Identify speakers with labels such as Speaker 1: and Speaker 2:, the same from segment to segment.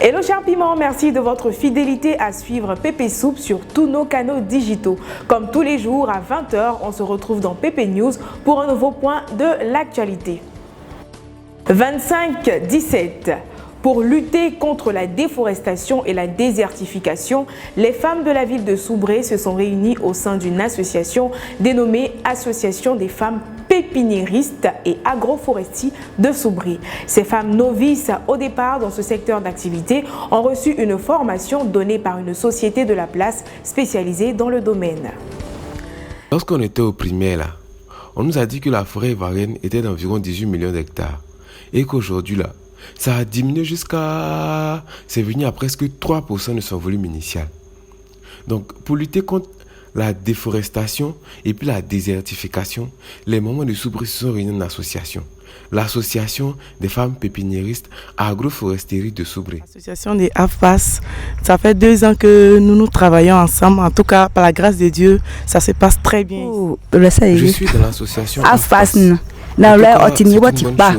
Speaker 1: Hello cher Piment, merci de votre fidélité à suivre Pépé Soupe sur tous nos canaux digitaux. Comme tous les jours à 20h, on se retrouve dans Pépé News pour un nouveau point de l'actualité. 25-17. Pour lutter contre la déforestation et la désertification, les femmes de la ville de Soubré se sont réunies au sein d'une association dénommée Association des femmes pépiniéristes et agroforestiers de Soubré. Ces femmes novices au départ dans ce secteur d'activité ont reçu une formation donnée par une société de la place spécialisée dans le domaine.
Speaker 2: Lorsqu'on était au primaire là, on nous a dit que la forêt ivoirienne était d'environ 18 millions d'hectares et qu'aujourd'hui là, ça a diminué jusqu'à... c'est venu à presque 3% de son volume initial. Donc, pour lutter contre la déforestation et puis la désertification, les mamans de Soubré se sont réunis en association. L'association des femmes pépiniéristes agroforesterie de Soubré.
Speaker 3: L'association des AFPAS, ça fait 2 ans que nous travaillons ensemble. En tout cas, par la grâce de Dieu, ça se passe très bien.
Speaker 2: Je suis dans l'association AFPAS.
Speaker 4: Non, là, on t'y pas.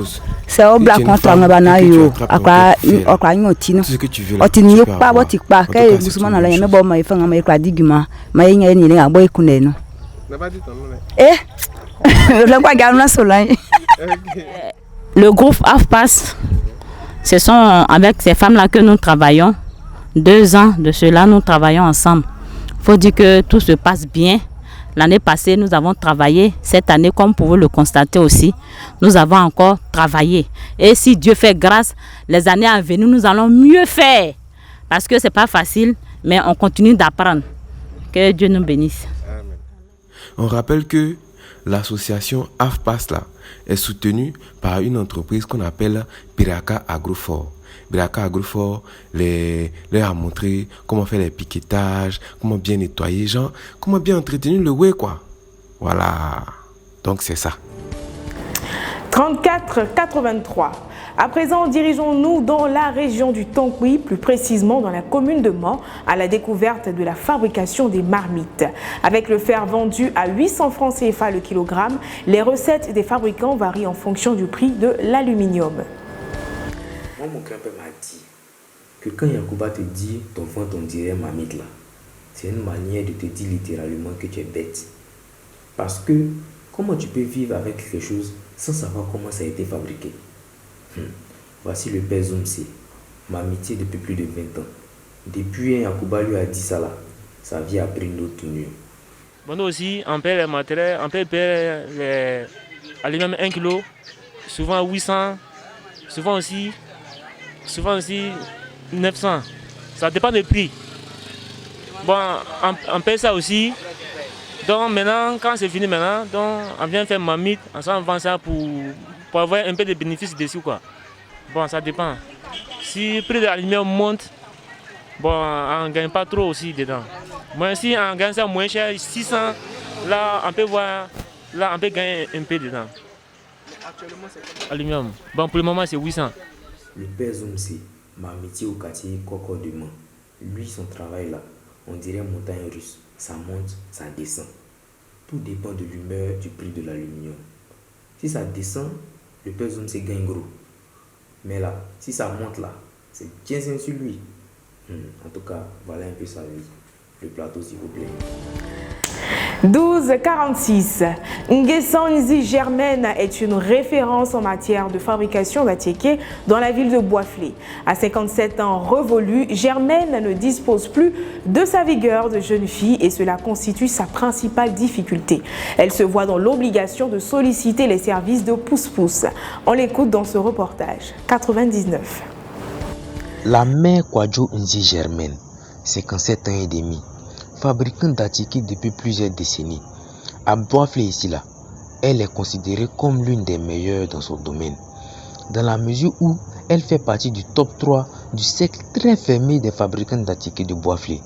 Speaker 4: C'est au black contre un banayo. Apa, on croit une otine. On t'y pas, on t'y pas. Quand vous souvent dans la yame, bon, mais femme, mais quoi, diguma, mais il y a une à boy kuneno. Le quoi, gagne la soleil.
Speaker 5: Le groupe AFPAS, ce sont avec ces femmes-là que nous travaillons. 2 ans de cela, nous travaillons ensemble. Il faut dire que tout se passe bien. L'année passée, nous avons travaillé. Cette année, comme vous pouvez le constater aussi, nous avons encore travaillé. Et si Dieu fait grâce, les années à venir, nous allons mieux faire. Parce que ce n'est pas facile, mais on continue d'apprendre. Que Dieu nous bénisse.
Speaker 2: Amen. On rappelle que l'association AFPAS là, est soutenue par une entreprise qu'on appelle Piraka Agrofor. Piraka Agrofor leur a montré comment faire les piquetages, comment bien nettoyer, genre, comment bien entretenir le whey, quoi. Voilà. Donc c'est ça.
Speaker 1: 34-83. À présent, dirigeons-nous dans la région du Tankoui, plus précisément dans la commune de Mans, à la découverte de la fabrication des marmites. Avec le fer vendu à 800 francs CFA le kilogramme, les recettes des fabricants varient en fonction du prix de l'aluminium.
Speaker 6: Moi, mon grand-père m'a dit que quand Yacouba te dit ton ventre, on dirait marmite là, c'est une manière de te dire littéralement que tu es bête. Parce que comment tu peux vivre avec quelque chose sans savoir comment ça a été fabriqué? Voici le père Zoumsi, ma amitié depuis plus de 20 ans. Depuis Yacouba lui a dit ça là, sa vie a pris une autre tournure.
Speaker 7: Bon, nous aussi, on paie les matériels, on paie les aliments 1 kg, souvent 800, souvent aussi 900. Ça dépend du prix. Bon, on paie ça aussi. Donc maintenant, quand c'est fini maintenant, donc on vient faire marmite, on s'en vend ça pour avoir un peu de bénéfices dessus, quoi. Bon, ça dépend. Si le prix de l'aluminium monte, bon, on ne gagne pas trop aussi dedans. Mais si on gagne ça moins cher, 600, là on peut voir, là on peut gagner un peu dedans. Actuellement c'est combien? Aluminium. Bon, pour le moment c'est 800.
Speaker 6: Le père Zoumsi, ma amitié au quartier Coco de Mans, lui son travail là, on dirait montagne russe. Ça monte, ça descend. Tout dépend de l'humeur du prix de l'aluminium. Si ça descend, le père Zoumsi gagne gros. Mais là, si ça monte là, c'est 15 sur lui. En tout cas, voilà un peu sa vie. Le plateau s'il vous plaît.
Speaker 1: 12-46. Nguessanzi Germaine est une référence en matière de fabrication d'attiéké dans la ville de Boisflé. À 57 ans révolus, Germaine ne dispose plus de sa vigueur de jeune fille et cela constitue sa principale difficulté. Elle se voit dans l'obligation de solliciter les services de pousse-pousse. On l'écoute dans ce reportage. 99.
Speaker 8: La mère Kwadjo Nzi Germaine, 57 ans et demi, fabricante d'attiéké depuis plusieurs décennies. À Boisflé ici là, elle est considérée comme l'une des meilleures dans son domaine, dans la mesure où elle fait partie du top 3 du cercle très fermé des fabricants d'attiéké de Boisflé.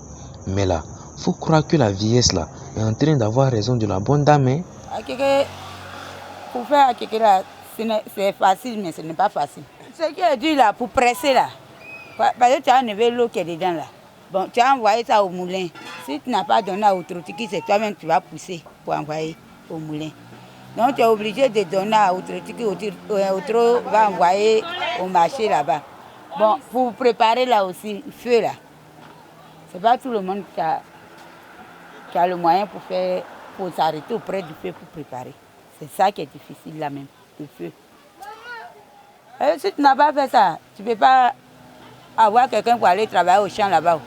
Speaker 8: Mais là, faut croire que la vieillesse là est en train d'avoir raison de la bonne dame. Hein?
Speaker 4: Pour faire attiéké là, c'est facile, mais ce n'est pas facile. Ce qui est dur là, pour presser là, parce que tu as enlevé l'eau qui est dedans là. Bon, tu as envoyé ça au moulin. Si tu n'as pas donné à Outrotiki, c'est toi-même qui vas pousser pour envoyer au moulin. Donc tu es obligé de donner à Outrotiki, Outro va envoyer au marché là-bas. Bon, pour préparer là aussi, le feu là, c'est pas tout le monde qui a le moyen pour s'arrêter auprès du feu pour préparer. C'est ça qui est difficile là même, le feu. Et si tu n'as pas fait ça, tu ne peux pas avoir quelqu'un pour aller travailler au champ là-bas.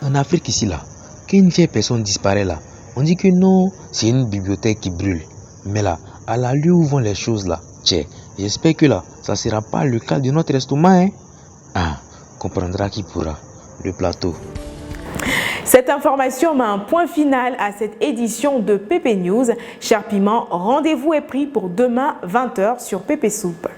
Speaker 8: En Afrique ici là, quand une vieille personne disparaît là, on dit que non, c'est une bibliothèque qui brûle. Mais là, à la lieu où vont les choses là, j'espère que là, ça ne sera pas le cas de notre estomac. Hein? Ah, comprendra qui pourra. Le plateau.
Speaker 1: Cette information met un point final à cette édition de PP News. Cher Piment, rendez-vous est pris pour demain 20h sur PP Soup.